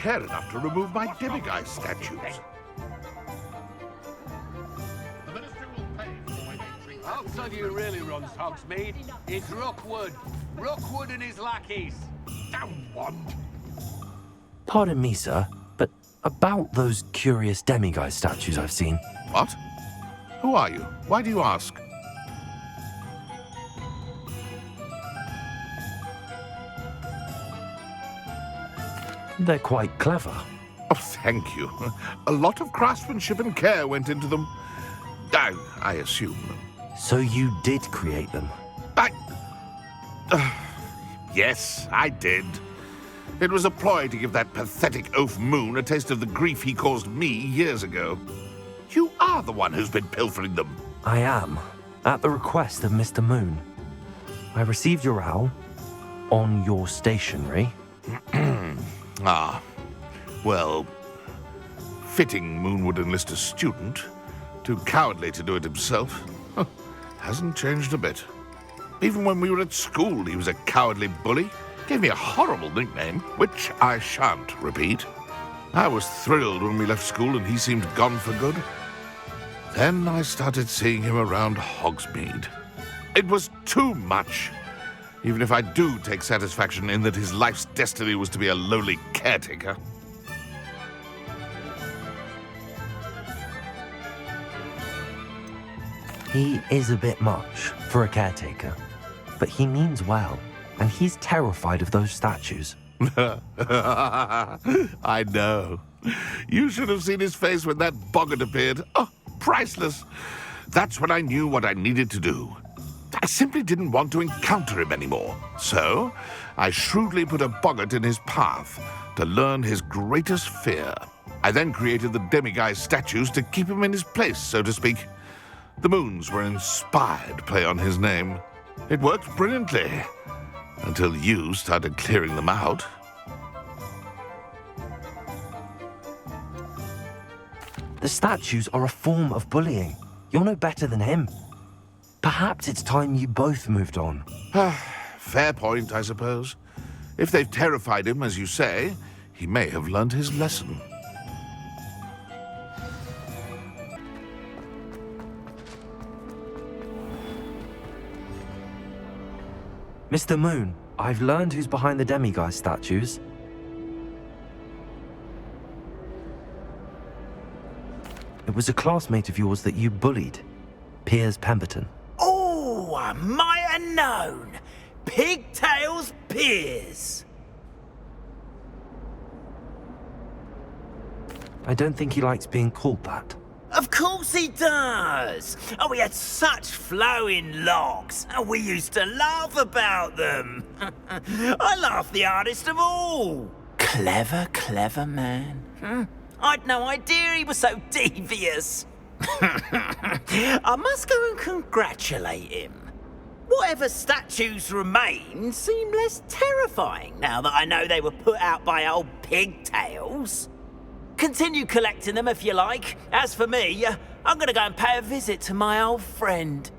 care enough to remove my demiguise statues. I'll tell you who really runs Hogsmeade. It's Rookwood. Rookwood and his lackeys. Damn wand. Pardon me, sir, but about those curious demiguise statues I've seen. What? Who are you? Why do you ask? They're quite clever. Oh, thank you. A lot of craftsmanship and care went into them. I assume. So you did create them? Yes, I did. It was a ploy to give that pathetic oaf Moon a taste of the grief he caused me years ago. You are the one who's been pilfering them. I am, at the request of Mr. Moon. I received your owl on your stationery. Ah, well, fitting Moon would enlist a student. Too cowardly to do it himself. Hasn't changed a bit. Even when we were at school, he was a cowardly bully. Gave me a horrible nickname, which I shan't repeat. I was thrilled when we left school and he seemed gone for good. Then I started seeing him around Hogsmeade. It was too much. Even if I do take satisfaction in that his life's destiny was to be a lowly caretaker. He is a bit much for a caretaker, but he means well, and he's terrified of those statues. I know. You should have seen his face when that boggart appeared. Oh, priceless. That's when I knew what I needed to do. I simply didn't want to encounter him anymore. So, I shrewdly put a boggart in his path to learn his greatest fear. I then created the demiguise statues to keep him in his place, so to speak. The moons were an inspired play on his name. It worked brilliantly, until you started clearing them out. The statues are a form of bullying. You're no better than him. Perhaps it's time you both moved on. Fair point, I suppose. If they've terrified him, as you say, he may have learned his lesson. Mr. Moon, I've learned who's behind the demiguise statues. It was a classmate of yours that you bullied, Piers Pemberton. Oh, I might have known. Pigtails Piers. I don't think he likes being called that. Of course he does. Oh, we had such flowing locks, and we used to laugh about them. I laughed the hardest of all. Clever, clever man. I'd no idea he was so devious. I must go and congratulate him. Whatever statues remain seem less terrifying now that I know they were put out by old pigtails. Continue collecting them if you like. As for me, I'm gonna go and pay a visit to my old friend.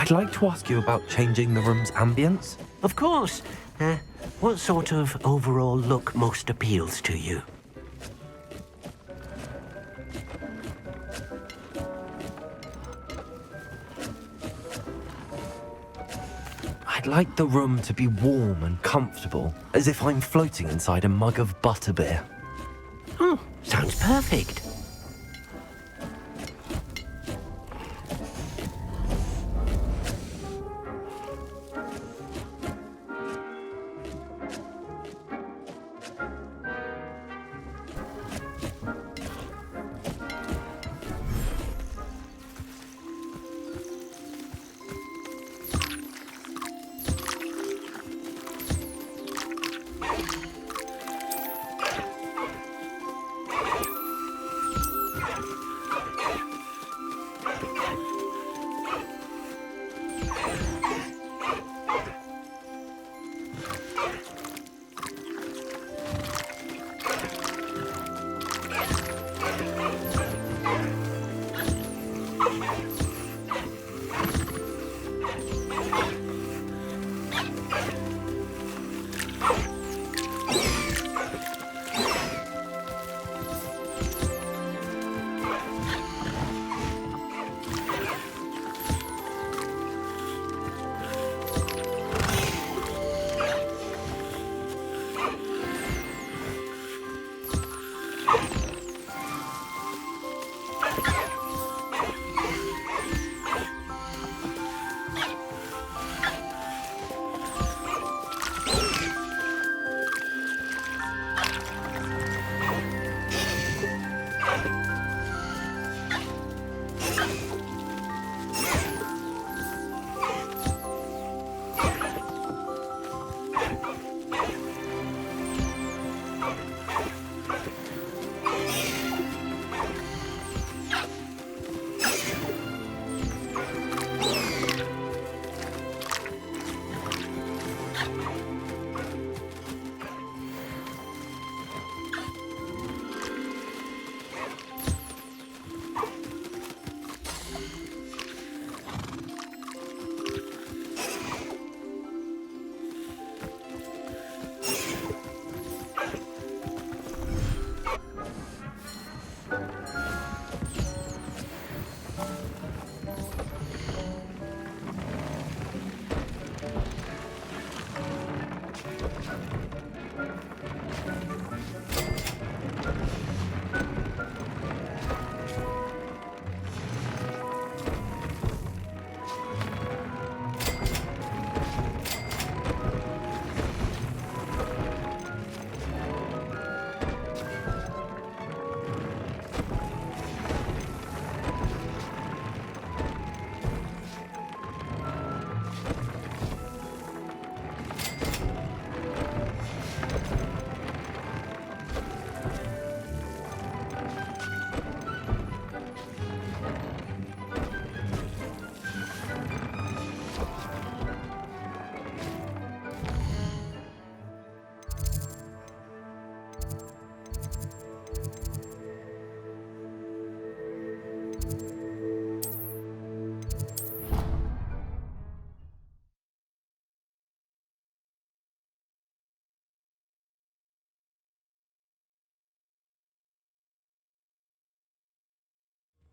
I'd like to ask you about changing the room's ambience. Of course. What sort of overall look most appeals to you? I'd like the room to be warm and comfortable, as if I'm floating inside a mug of butterbeer. Oh, sounds perfect.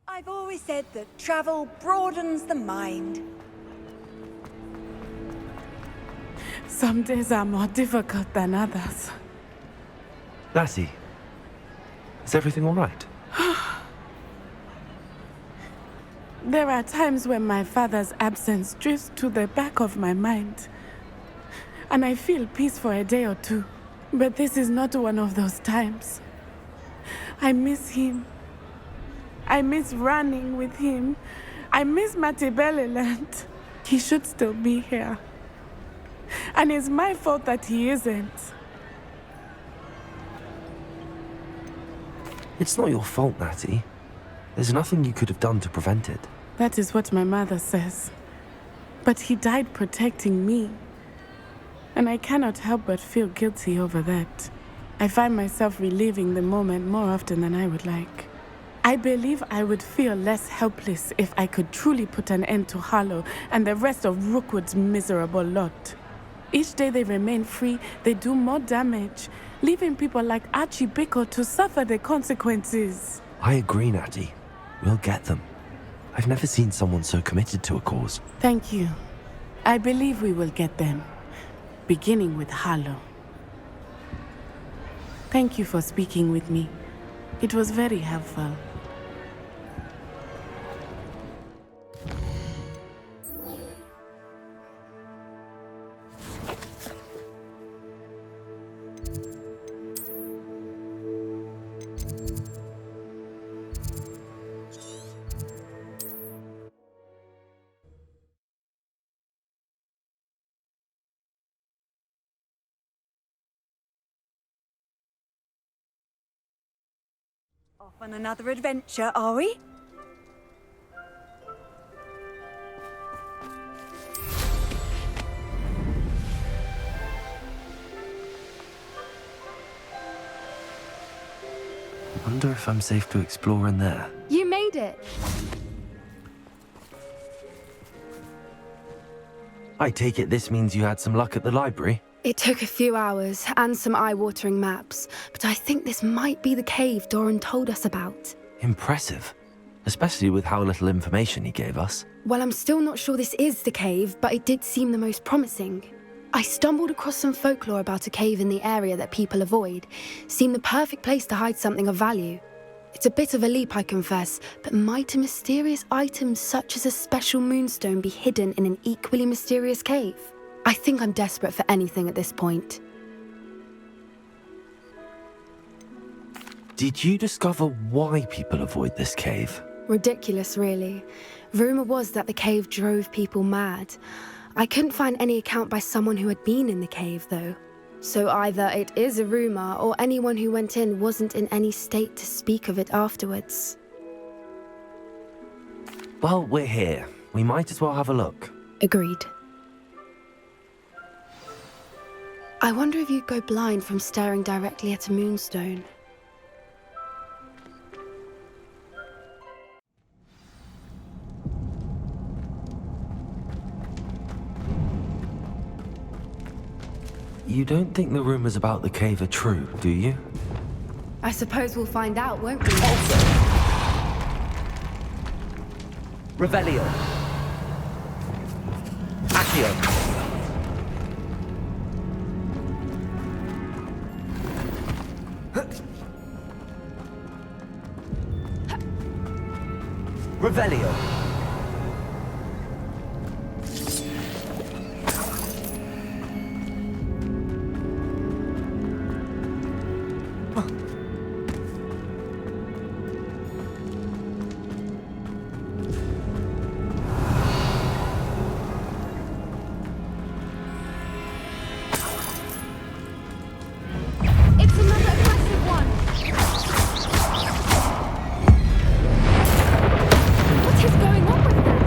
I've always said that travel broadens the mind. Some days are more difficult than others. Lassie, is everything all right? There are times when my father's absence drifts to the back of my mind, and I feel peace for a day or two. But this is not one of those times. I miss him. I miss running with him. I miss Matibeleland. He should still be here. And it's my fault that he isn't. It's not your fault, Natty. There's nothing you could have done to prevent it. That is what my mother says. But he died protecting me. And I cannot help but feel guilty over that. I find myself reliving the moment more often than I would like. I believe I would feel less helpless if I could truly put an end to Harlow and the rest of Rookwood's miserable lot. Each day they remain free, they do more damage, leaving people like Archie Bickle to suffer the consequences. I agree, Natty. We'll get them. I've never seen someone so committed to a cause. Thank you. I believe we will get them, beginning with Harlow. Thank you for speaking with me. It was very helpful. Off on another adventure, are we? Wonder if I'm safe to explore in there. You made it. I take it this means you had some luck at the library? It took a few hours and some eye-watering maps, but I think this might be the cave Doran told us about. Impressive. Especially with how little information he gave us. Well, I'm still not sure this is the cave, but it did seem the most promising. I stumbled across some folklore about a cave in the area that people avoid. Seemed the perfect place to hide something of value. It's a bit of a leap, I confess, but might a mysterious item such as a special moonstone be hidden in an equally mysterious cave? I think I'm desperate for anything at this point. Did you discover why people avoid this cave? Ridiculous, really. Rumour was that the cave drove people mad. I couldn't find any account by someone who had been in the cave, though. So either it is a rumour, or anyone who went in wasn't in any state to speak of it afterwards. Well, we're here. We might as well have a look. Agreed. I wonder if you'd go blind from staring directly at a moonstone. You don't think the rumors about the cave are true, do you? I suppose we'll find out, won't we? Revelio. Accio. Revelio. It's another aggressive one! What is going on with them?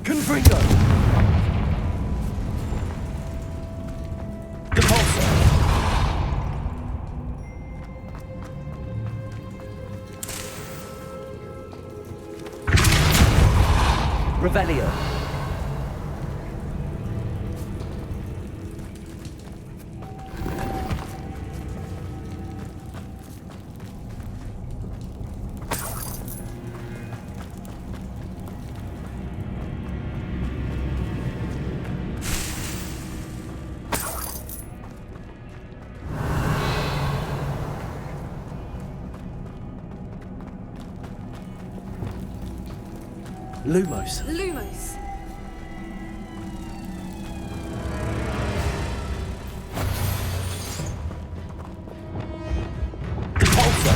Confringo. Depulso. Revelio. Lumos. Lumos. Depulso.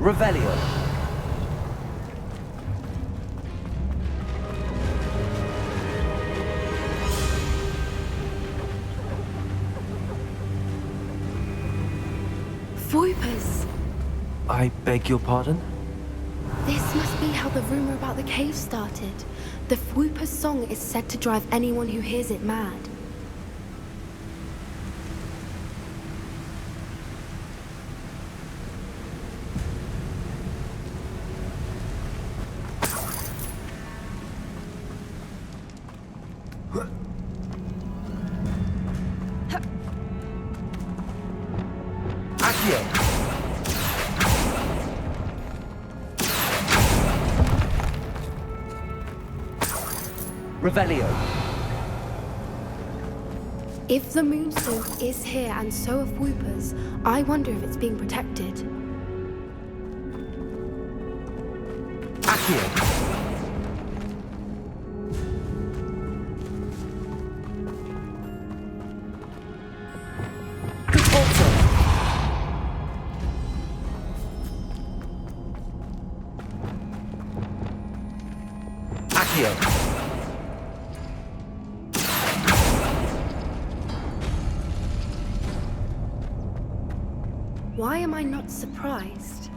Revelio. Voipers! I beg your pardon? This must be how the rumor about the cave started. The Fwooper's song is said to drive anyone who hears it mad. Accio. Revelio. If the Moonstone is here and so are Fwoopers, I wonder if it's being protected. Accio. Why am I not surprised?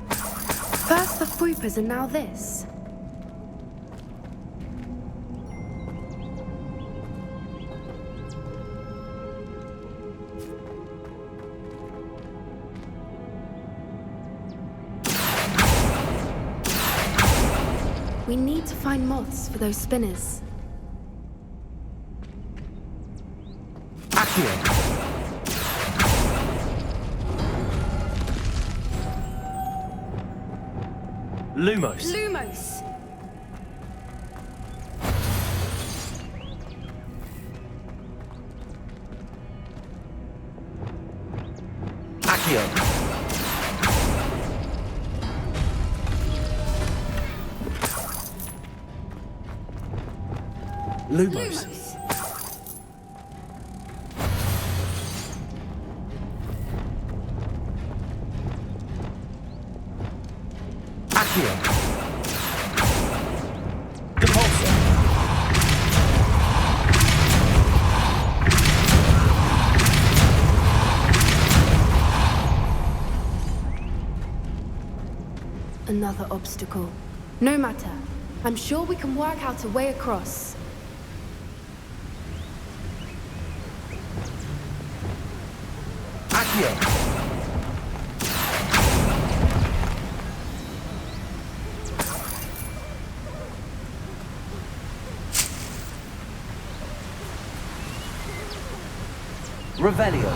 First the Fwoopers and now this. We need to find moths for those spinners. Accio. Lumos. Lumos! Accio. Lumos. Accio. Depulso. Another obstacle. No matter. I'm sure we can work out a way across. Accio. Revelio.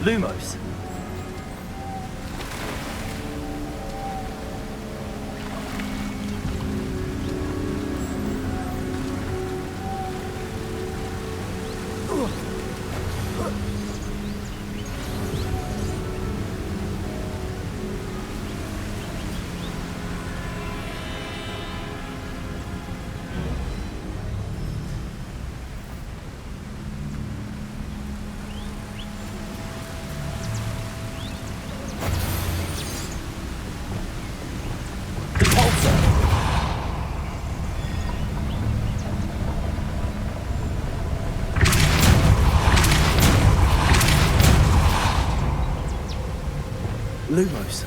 Lumos. Lumos.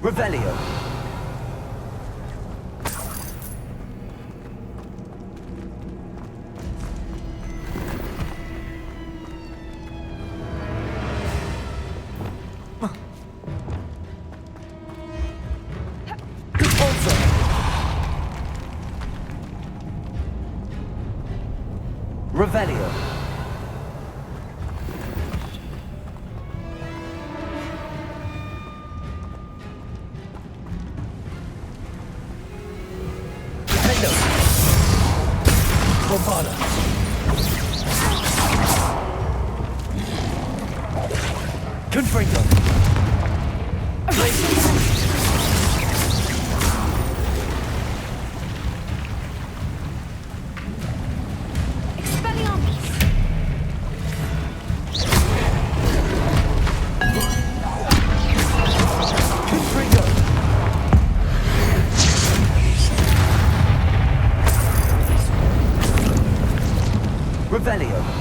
Revelio. Revelio. Defendo. Bombada. Confringo. Revelio.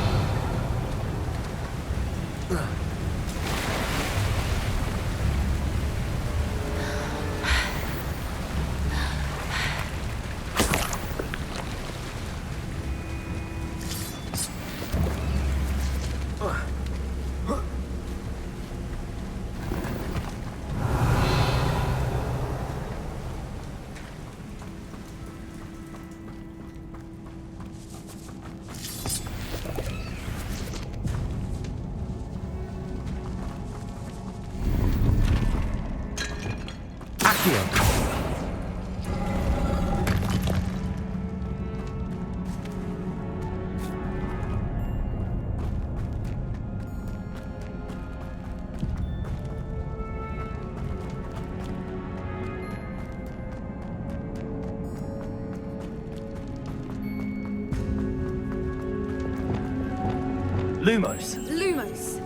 Lumos. Lumos.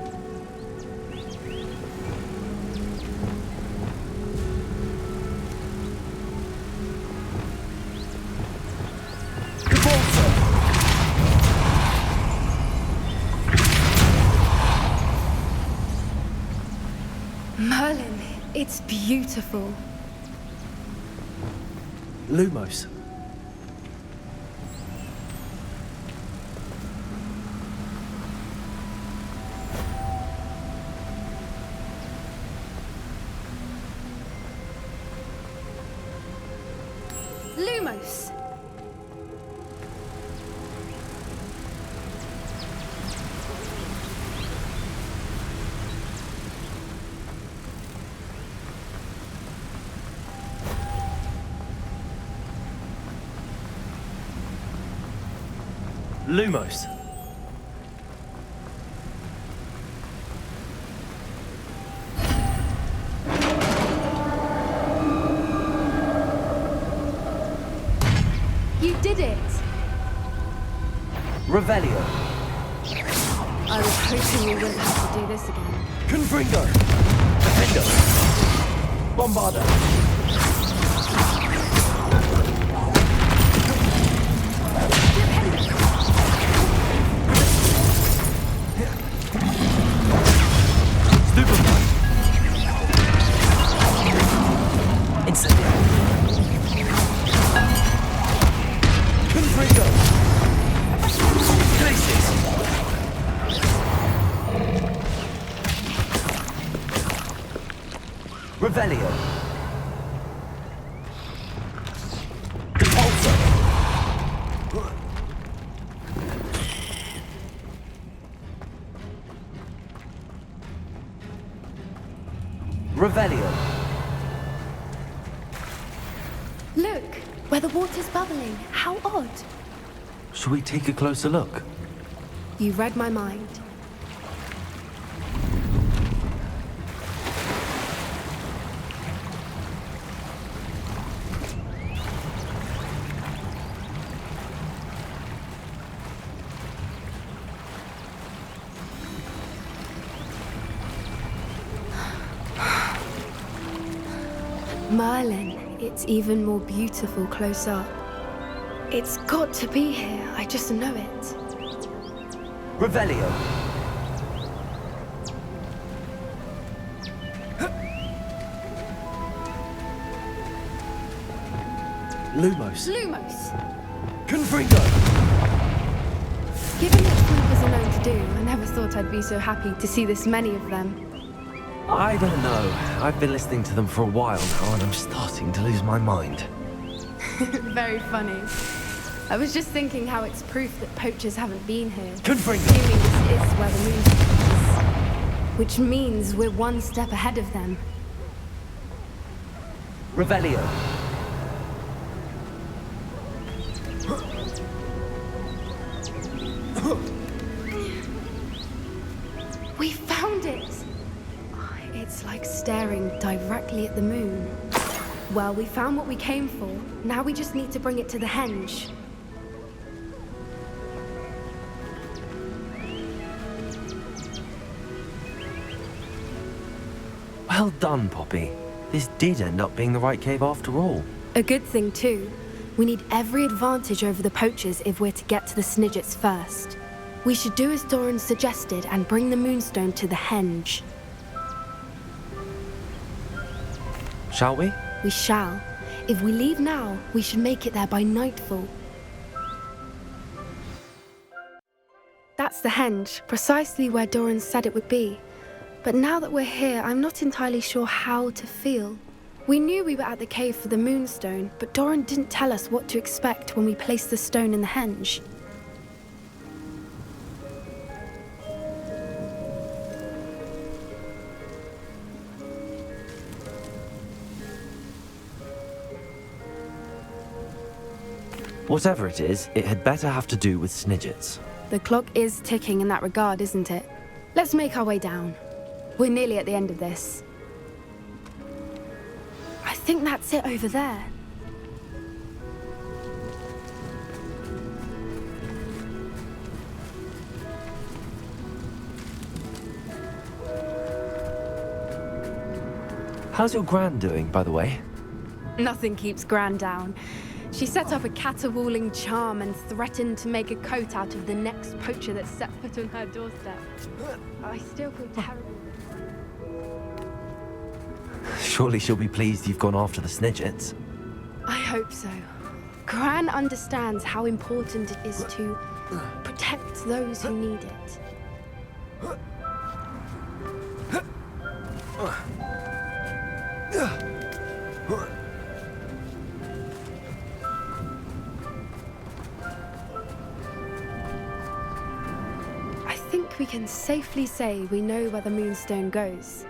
Merlin, it's beautiful. Lumos. Lumos. Lumos. You did it! Revelio. I was hoping we wouldn't have to do this again. Confringo. Defendo. Bombada. Stupefy. Incendio. Confringo. Crisis. Revelio. Repulsor. Revelio. Look, where the water's bubbling. How odd. Shall we take a closer look? You read my mind. Merlin, it's even more beautiful close up. It's got to be here, I just know it. Revelio. Lumos. Lumos! Confringo! Given what Snoopers are known to do, I never thought I'd be so happy to see this many of them. I don't know. I've been listening to them for a while now, and I'm starting to lose my mind. Very funny. I was just thinking how it's proof that poachers haven't been here. Confringo! Assuming this is where the Moonstone is. Which means we're one step ahead of them. Revelio. We found it! It's like staring directly at the moon. Well, we found what we came for. Now we just need to bring it to the henge. Well done, Poppy. This did end up being the right cave after all. A good thing, too. We need every advantage over the poachers if we're to get to the Snidgets first. We should do as Doran suggested and bring the Moonstone to the henge. Shall we? We shall. If we leave now, we should make it there by nightfall. That's the henge, precisely where Doran said it would be. But now that we're here, I'm not entirely sure how to feel. We knew we were at the cave for the Moonstone, but Doran didn't tell us what to expect when we placed the stone in the henge. Whatever it is, it had better have to do with Snidgets. The clock is ticking in that regard, isn't it? Let's make our way down. We're nearly at the end of this. I think that's it over there. How's your Gran doing, by the way? Nothing keeps Gran down. She set up a caterwauling charm and threatened to make a coat out of the next poacher that set foot on her doorstep. I still feel terrible. Surely she'll be pleased you've gone after the Snidgets. I hope so. Gran understands how important it is to protect those who need it. I think we can safely say we know where the Moonstone goes.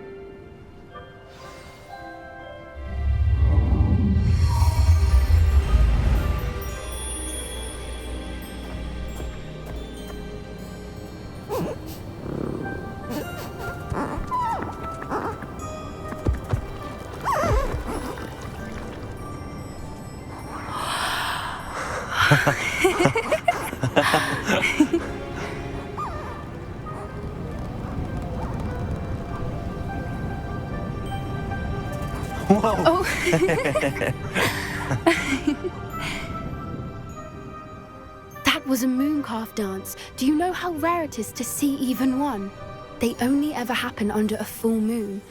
Whoa! That was a mooncalf dance. Do you know how rare it is to see even one? They only ever happen under a full moon.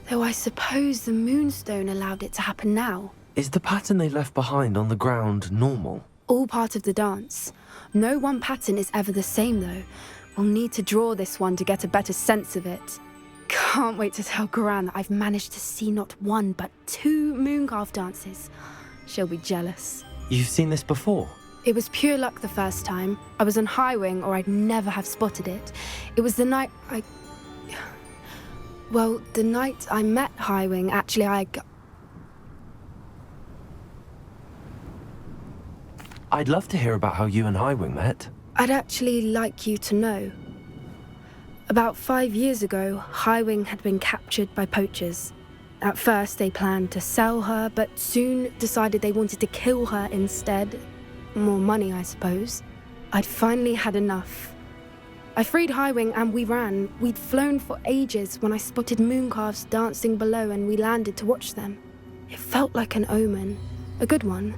Though I suppose the Moonstone allowed it to happen now. Is the pattern they left behind on the ground normal? All part of the dance. No one pattern is ever the same, though. We'll need to draw this one to get a better sense of it. Can't wait to tell Gran that I've managed to see not one, but 2 mooncalf dances. She'll be jealous. You've seen this before? It was pure luck the first time. I was on Highwing, or I'd never have spotted it. It was the night Well, the night I met Highwing, actually, I'd love to hear about how you and Highwing met. I'd actually like you to know. About 5 years ago, Highwing had been captured by poachers. At first, they planned to sell her, but soon decided they wanted to kill her instead. More money, I suppose. I'd finally had enough. I freed Highwing and we ran. We'd flown for ages when I spotted mooncalves dancing below and we landed to watch them. It felt like an omen. A good one.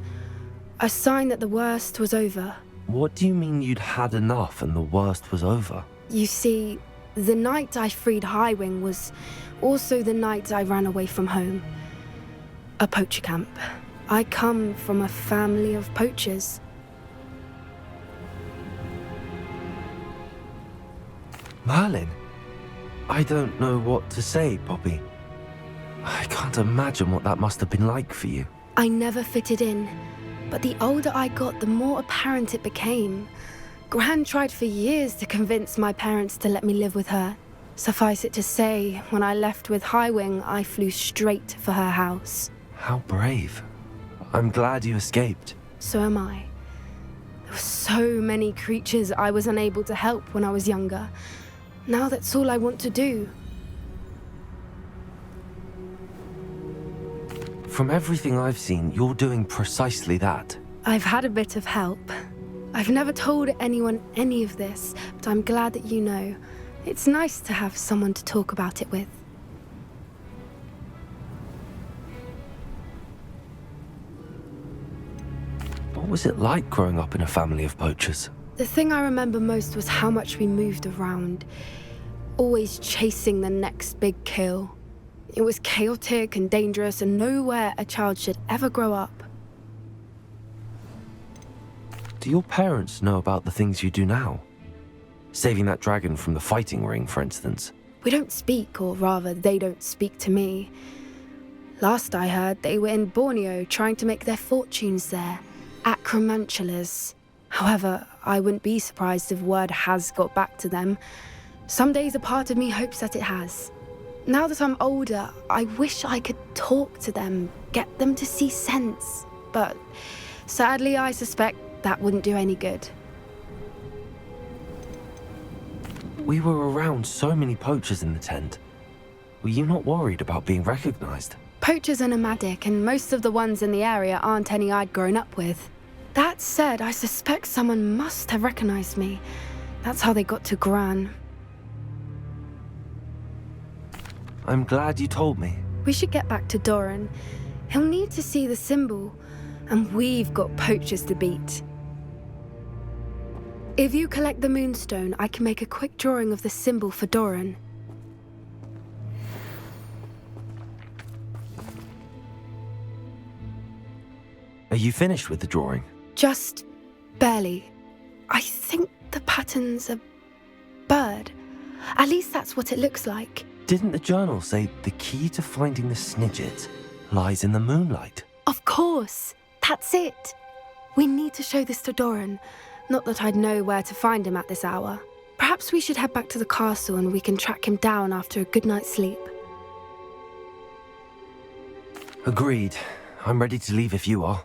A sign that the worst was over. What do you mean you'd had enough and the worst was over? You see, the night I freed Highwing was also the night I ran away from home. A poacher camp. I come from a family of poachers. Merlin? I don't know what to say, Poppy. I can't imagine what that must have been like for you. I never fitted in, but the older I got, the more apparent it became. Gran tried for years to convince my parents to let me live with her. Suffice it to say, when I left with Highwing, I flew straight for her house. How brave. I'm glad you escaped. So am I. There were so many creatures I was unable to help when I was younger. Now that's all I want to do. From everything I've seen, you're doing precisely that. I've had a bit of help. I've never told anyone any of this, but I'm glad that you know. It's nice to have someone to talk about it with. What was it like growing up in a family of poachers? The thing I remember most was how much we moved around, always chasing the next big kill. It was chaotic and dangerous, and nowhere a child should ever grow up. Do your parents know about the things you do now? Saving that dragon from the fighting ring, for instance. We don't speak, or rather, they don't speak to me. Last I heard, they were in Borneo trying to make their fortunes there. Acromantulas. However, I wouldn't be surprised if word has got back to them. Some days a part of me hopes that it has. Now that I'm older, I wish I could talk to them, get them to see sense. But sadly, I suspect that wouldn't do any good. We were around so many poachers in the tent. Were you not worried about being recognized? Poachers are nomadic, and most of the ones in the area aren't any I'd grown up with. That said, I suspect someone must have recognized me. That's how they got to Gran. I'm glad you told me. We should get back to Doran. He'll need to see the symbol, and we've got poachers to beat. If you collect the Moonstone, I can make a quick drawing of the symbol for Doran. Are you finished with the drawing? Just barely. I think the pattern's a bird. At least that's what it looks like. Didn't the journal say the key to finding the Snidget lies in the moonlight? Of course. That's it. We need to show this to Doran. Not that I'd know where to find him at this hour. Perhaps we should head back to the castle and we can track him down after a good night's sleep. Agreed. I'm ready to leave if you are.